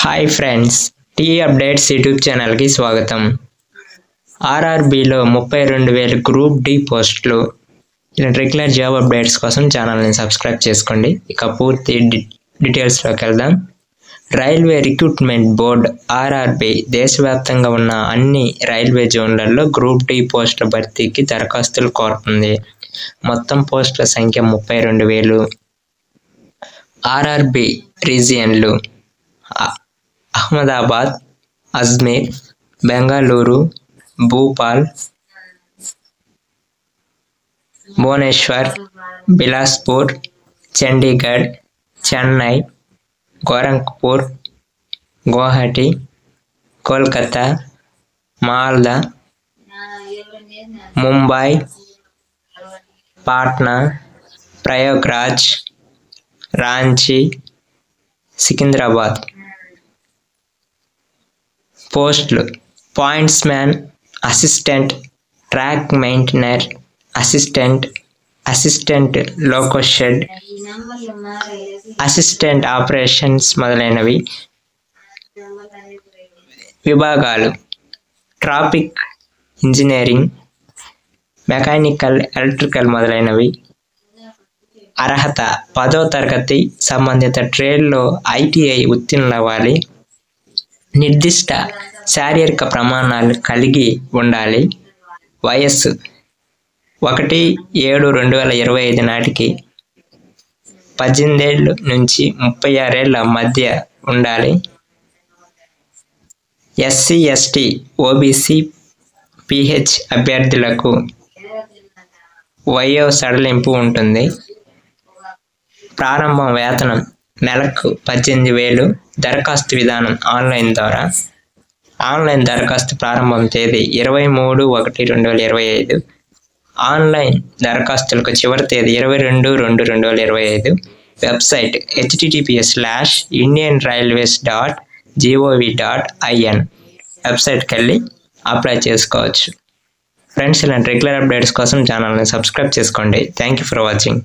Hi friends, tea updates YouTube ఛానల్కి స్వాగతం. ఆర్ఆర్బీలో 32,000 group D పోస్టులు. రెగ్యులర్ జాబ్ అప్డేట్స్ కోసం ఛానల్ని సబ్స్క్రైబ్ చేసుకోండి. ఇక పూర్తి డీటెయిల్స్లోకి వెళ్దాం. రైల్వే రిక్రూట్మెంట్ బోర్డ్ ఆర్ఆర్బీ దేశవ్యాప్తంగా ఉన్న అన్ని రైల్వే జోన్లలో గ్రూప్ డి పోస్టుల భర్తీకి దరఖాస్తులు కోరుతుంది. మొత్తం పోస్టుల సంఖ్య 32,000. ఆర్ఆర్బీ రీజియన్లు: అహ్మదాబాద్, అజ్మీర్, బెంగళూరు, భూపాల్, భువనేశ్వర్, బిలాస్పూర్, చండీగఢ్, చెన్నై, గోరఖ్పూర్, గువాహటి, కోల్కతా, మాల్దా, ముంబై, పాట్నా, ప్రయాగ్రాజ్, రాంచీ, సికింద్రాబాద్. పోస్టులు: points man, assistant track maintainer, assistant loco shed, assistant operations మొదలైనవి. విభాగాలు: ట్రాఫిక్ ఇంజనీరింగ్, మెకానికల్, ఎలక్ట్రికల్ మొదలైనవి. అర్హత: 10వ తరగతి సంబంధిత ట్రేడ్లో ఐటీఐ ఉత్తీర్ణులవ్వాలి. నిర్దిష్ట శారీరక ప్రమాణాలు కలిగి ఉండాలి. వయస్సు: 1/7/2025 నాటికి 18 ఏళ్ల నుంచి 36 ఏళ్ల మధ్య ఉండాలి. ఎస్సీ, ఎస్టీ, ఓబీసీ, పీహెచ్ అభ్యర్థులకు వయో సడలింపు ఉంటుంది. ప్రారంభ వేతనం నెలకు 18,000. దరఖాస్తు విధానం ఆన్లైన్ ద్వారా. ఆన్లైన్ దరఖాస్తు ప్రారంభం తేదీ 23/1/2025. ఆన్లైన్ దరఖాస్తులకు చివరి తేదీ 22/2/2025. Website https:/indianrailways.gov.in. వెబ్సైట్కి వెళ్ళి అప్లై చేసుకోవచ్చు. ఫ్రెండ్స్, ఇలాంటి రెగ్యులర్ అప్డేట్స్ కోసం ఛానల్ని సబ్స్క్రైబ్ చేసుకోండి. Thank you for watching.